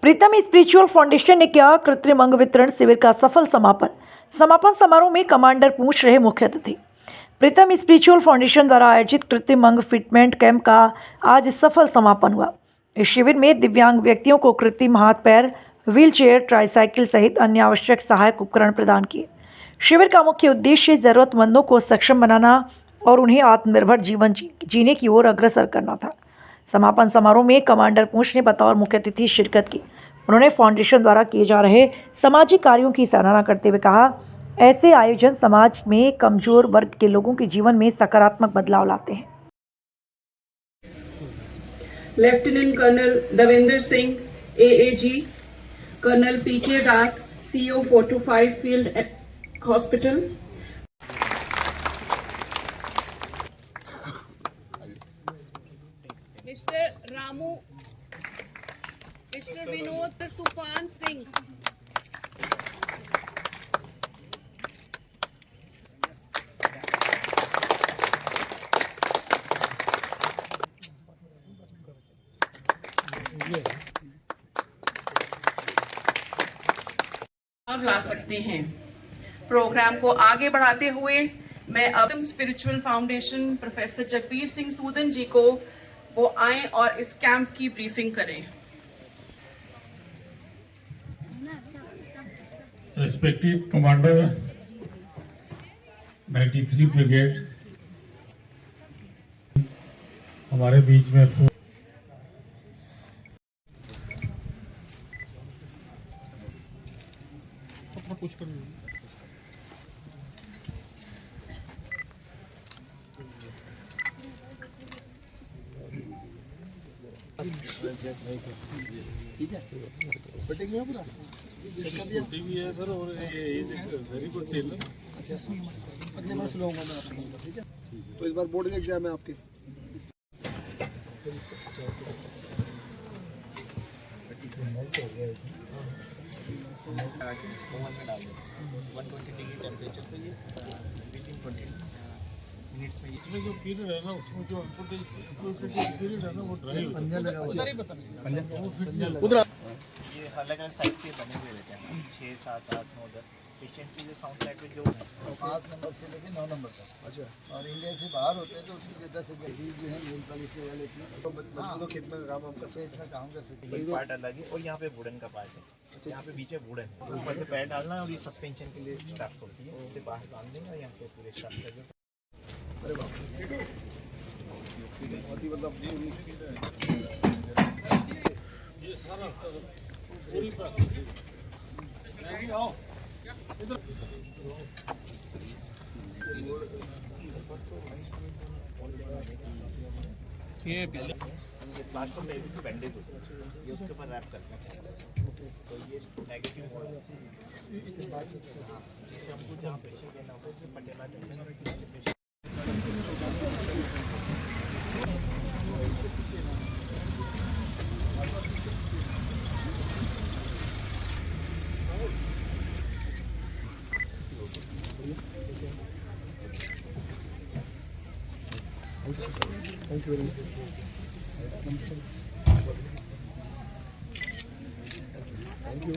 प्रीतम spiritual foundation ने किया कृत्रिम अंग वितरण शिविर का सफल समापन। समापन समारोह में कमांडर पूछ रहे मुख्य अतिथि। प्रीतम स्पिरिचुअल फाउंडेशन द्वारा आयोजित कृत्रिम अंग फिटमेंट कैंप का आज सफल समापन हुआ। इस शिविर में दिव्यांग व्यक्तियों को कृत्रिम हाथ पैर, व्हीलचेयर, ट्राईसाइकिल सहित अन्य आवश्यक सहायक उपकरण प्रदान किए। शिविर का मुख्य उद्देश्य जरूरतमंदों को सक्षम बनाना और उन्हें आत्मनिर्भर जीवन जीने की ओर अग्रसर करना था। समापन समारोह में कमांडर पूछ ने बतौर मुख्य अतिथि शिरकत की। उन्होंने फाउंडेशन द्वारा किए जा रहे सामाजिक कार्यों की सराहना करते हुए कहा, ऐसे आयोजन समाज में कमजोर वर्ग के लोगों के जीवन में सकारात्मक बदलाव लाते हैं। Lieutenant colonel Devendra Singh, AAG, colonel PK Das, CO 425 field hospital, mister Ramu, mister Vinod Toofan Singh, ला सकते हैं। प्रोग्राम को आगे बढ़ाते हुए मैं अब spiritual foundation professor Jagbir Singh Sudan ji को वो आए और इस कैंप की ब्रीफिंग करें। Respected Commander 93 ब्रिगेड, हमारे बीच में ठीक है, फिटिंग में पूरा भी है सर, और ये वेरी गुड सेल। अच्छा, अगले बार सुनाऊंगा मैं आपको, ठीक है। तो इस बार बोर्ड के एग्जाम है आपके। इसमें जो पीरियड है ना, उसमें जो पीरियड है ना, वो ड्राई हो जाता है। ये अलग अलग साइज के बने हुए रहते हैं, 6, 7, 8, 9, 10 पेशेंट की जो साउंड लाइट में जो 5 नंबर से लेके 9 नंबर तक। अच्छा, और इंडिया से बाहर होते हैं तो उसकी वजह से जो है मेल वाली से या लेती है, तो बच्चों को खेत में काम हम करते हैं, इतना काम कर सकते हैं। ये पार्ट अलग है और यहाँ पे वुडन का पार्ट है। यहाँ पे बीच में वुडन है, ऊपर से पैर डालना है और ये सस्पेंशन के लिए स्ट्रैप्स होती है, इससे बाहर बांध देंगे और यहाँ पे पूरे स्ट्रैप्स लगे। अरे बाप रे, बहुत ही मतलब ये सारा पूरी प्रोसेस आओ इधर। ये प्लास्टर में बैंडेज होता है, ये उसके ऊपर रैप करते हैं, तो ये नेगेटिव हो रहा है। जैसे हमको जहाँ प्रेशर देना होता है, जैसे पटेला जैसे thank you very much. Thank you.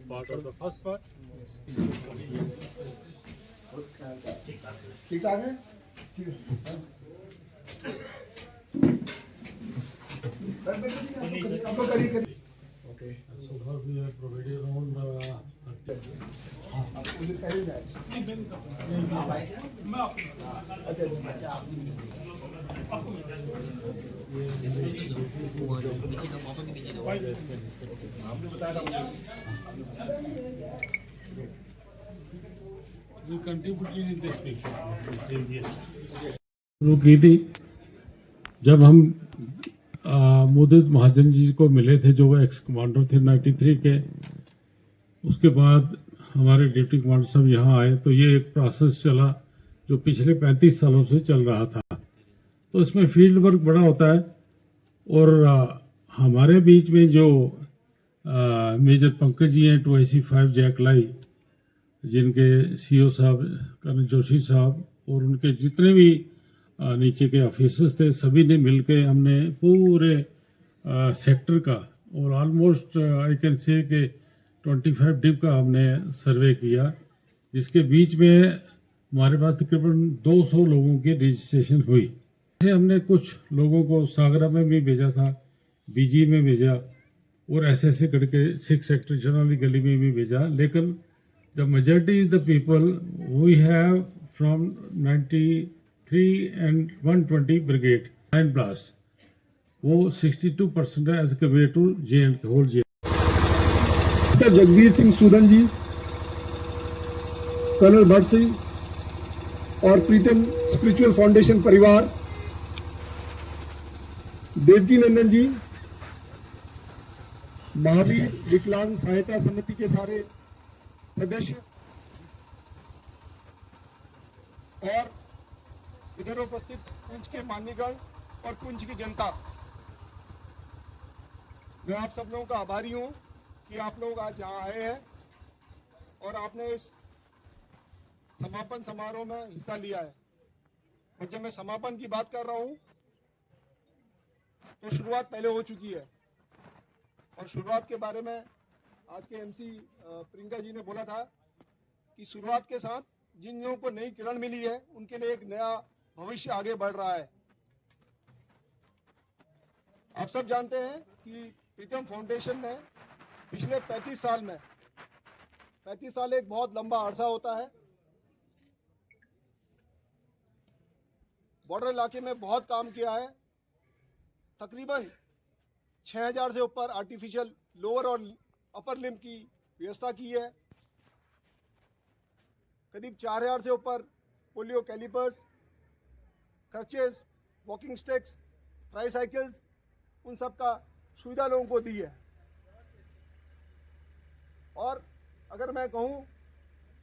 part of the first part. ठीक ठाक है, ठीक है। आपको करिए। Okay. So far we have provided around 30. आपको ये पहले जाए। अच्छा। आपने बताया था We contributed in this picture. शुरू की थी जब हम मोदित महाजन जी को मिले थे, जो एक्स कमांडर थे 93 के। उसके बाद हमारे डिप्टी कमांडर साहब यहाँ आए, तो ये एक प्रोसेस चला जो पिछले 35 सालों से चल रहा था। तो इसमें फील्ड वर्क बड़ा होता है और हमारे बीच में जो मेजर पंकज जी हैं 2IC5 जैक लाई, जिनके CEO साहब करण जोशी साहब और उनके जितने भी नीचे के ऑफिसर्स थे, सभी ने मिलकर हमने पूरे सेक्टर का और ऑलमोस्ट आई कैन से कि 25 डिप का हमने सर्वे किया, जिसके बीच में हमारे पास तकरीबन 200 लोगों की रजिस्ट्रेशन हुई। हमने कुछ लोगों को सागरा में भी भेजा था, BG में भेजा और ऐसे करके 6 सेक्टर जनरली गली में भी भेजा, लेकिन the majority is the people we have from 93 and 120 brigade 9 blast, वो 62% है as compare to JNK whole जे। सर जगबीर सिंह सूदन जी, कर्नल भट्ट सिंह और प्रीतम स्पिरिचुअल फाउंडेशन परिवार, देवकी नंदन जी, महावीर विकलांग सहायता समिति के सारे सदस्य और इधर उपस्थित कुंज के मान्यगण और कुंज की जनता, मैं आप सब लोगों का आभारी हूं कि आप लोग आज यहाँ आए हैं और आपने इस समापन समारोह में हिस्सा लिया है। और जब मैं समापन की बात कर रहा हूं तो शुरुआत पहले हो चुकी है, और शुरुआत के बारे में आज के MC प्रियंका जी ने बोला था कि शुरुआत के साथ जिन लोगों को नई किरण मिली है उनके लिए एक नया भविष्य आगे बढ़ रहा है। आप सब जानते हैं कि प्रीतम फाउंडेशन ने पिछले 35 साल में, 35 साल एक बहुत लंबा अरसा होता है, बॉर्डर इलाके में बहुत काम किया है। तकरीबन 6000 से ऊपर आर्टिफिशियल लोअर और अपर लिम्ब की व्यवस्था की है। करीब 4000 से ऊपर polio calipers, crutches, walking sticks, tricycles, उन सब का सुविधा लोगों को दी है। और अगर मैं कहूँ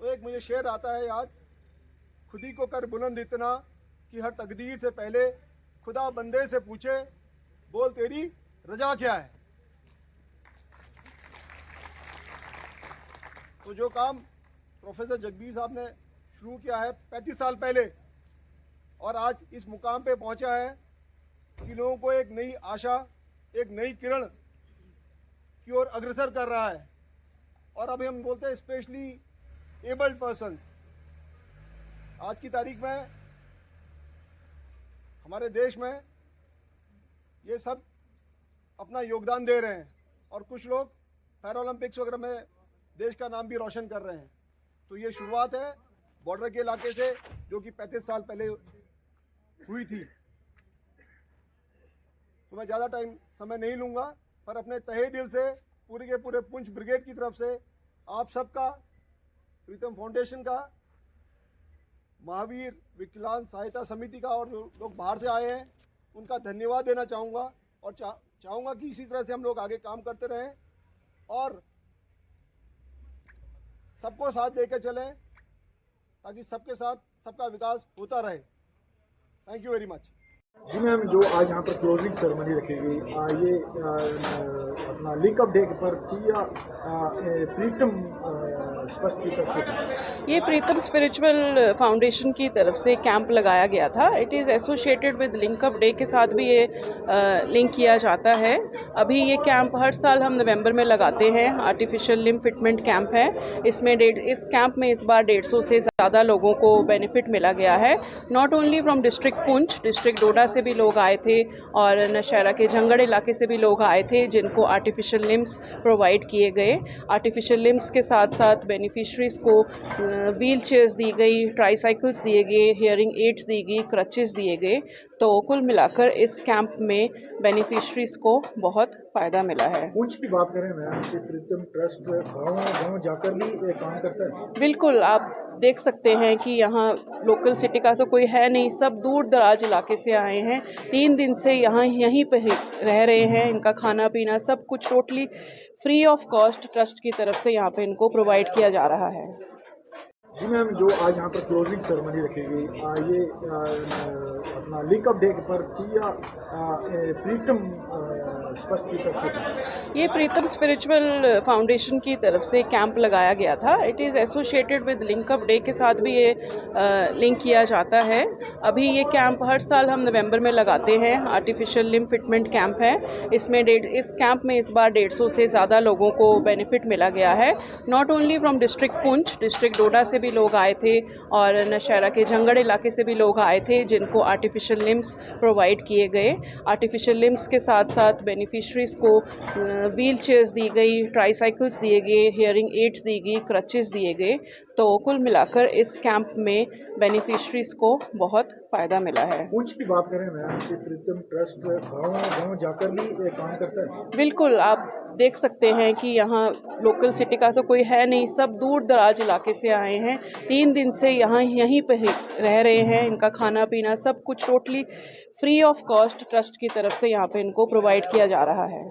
तो एक मुझे शेर आता है याद, खुदी को कर बुलंद इतना कि हर तकदीर से पहले खुदा बंदे से पूछे, बोल तेरी रजा क्या है। तो जो काम प्रोफेसर जगबीर साहब ने शुरू किया है 35 साल पहले, और आज इस मुकाम पे पहुंचा है कि लोगों को एक नई आशा, एक नई किरण की ओर अग्रसर कर रहा है। और अभी हम बोलते हैं स्पेशली एबल्ड पर्सन्स। आज की तारीख में हमारे देश में ये सब अपना योगदान दे रहे हैं, और कुछ लोग पैरालंपिक्स वगैरह में देश का नाम भी रोशन कर रहे हैं। तो ये शुरुआत है बॉर्डर के इलाके से, जो कि 35 साल पहले हुई थी। तो मैं ज़्यादा समय नहीं लूँगा, पर अपने तहे दिल से पूरे के पूरे पुंछ ब्रिगेड की तरफ से आप सबका, प्रीतम फाउंडेशन का, महावीर विकलांग सहायता समिति का, और जो लोग बाहर से आए हैं उनका धन्यवाद देना चाहूँगा। और चाहूँगा कि इसी तरह से हम लोग आगे काम करते रहें और सबको साथ देकर चलें, ताकि सबके साथ सबका विकास होता रहे। Thank you very much. जी मैम, जो आज यहाँ पर क्लोजिंग सेरेमनी रखी गई, ये अपना लिंकअप डे पर थी या प्रीतम ट्रस्ट की तरफ से? ये प्रीतम स्पिरिचुअल फाउंडेशन की तरफ से कैंप लगाया गया था। It is associated with linkup day के साथ भी ये लिंक किया जाता है। अभी ये कैंप हर साल हम नवंबर में लगाते हैं। आर्टिफिशियल लिम्ब फिटमेंट कैंप है। इस कैंप में इस बार 150 से ज़्यादा लोगों को बेनिफिट मिला गया है। Not only from district Poonch, district Doda से भी लोग आए थे, और नौशहरा के झंगड़ इलाके से भी लोग आए थे, जिनको आर्टिफिशियल लिम्ब्स प्रोवाइड किए गए। आर्टिफिशियल लिम्ब्स के साथ साथ बेनिफिशरीज़ को व्हील चेयर्स दी गई, ट्राईसाइकिल्स दिए गए, हियरिंग एड्स दी गई, क्रचेस दिए गए। तो कुल मिलाकर इस कैंप में बेनिफिशरीज़ को बहुत फ़ायदा मिला है। पुंछ की बात करें मैम, कि प्रीतम ट्रस्ट गाँव जाकर भी काम करता है? बिल्कुल, आप देख सकते हैं कि यहाँ लोकल सिटी का तो कोई है नहीं, सब दूर दराज इलाके से आए हैं। 3 दिन से यहीं पर रह रहे हैं। इनका खाना पीना सब कुछ totally free of cost trust की तरफ से यहाँ पे इनको प्रोवाइड किया जा रहा है। जी मैम, जो आज यहाँ पर क्लोजिंग सेरेमनी रखी गई, ये अपना लिंकअप डे पर थी या प्रीतम ट्रस्ट की तरफ से? ये प्रीतम स्पिरिचुअल फाउंडेशन की तरफ से कैंप लगाया गया था। It is associated with linkup day के साथ भी ये लिंक किया जाता है। अभी ये कैंप हर साल हम नवंबर में लगाते हैं। आर्टिफिशियल लिम्ब फिटमेंट कैंप है। इस कैंप में इस बार 150 से ज़्यादा लोगों को बेनिफिट मिला गया है। Not only from district Poonch, district Doda से भी लोग आए थे और नौशहरा के झंगड़ इलाके से भी लोग आए थे जिनको आर्टिफिशियल लिम्ब्स प्रोवाइड किए गए। आर्टिफिशियल लिम्ब्स के साथ साथ बेनिफिशरीज़ को व्हील चेयर्स दी गई, ट्राईसाइकिल्स दिए गए, हियरिंग एड्स दी गई, क्रचेस दिए गए। तो कुल मिलाकर इस कैंप में बेनिफिशरीज़ को बहुत फ़ायदा मिला है। पुंछ की बात करें मैम, कि प्रीतम ट्रस्ट गाँव जाकर भी काम करता है? बिल्कुल, आप देख सकते हैं कि यहाँ लोकल सिटी का तो कोई है नहीं, सब दूर दराज इलाके से आए हैं। 3 दिन से यहीं पे रह रहे हैं। इनका खाना पीना सब कुछ totally free of cost trust की तरफ से यहाँ पे इनको प्रोवाइड किया जा रहा है।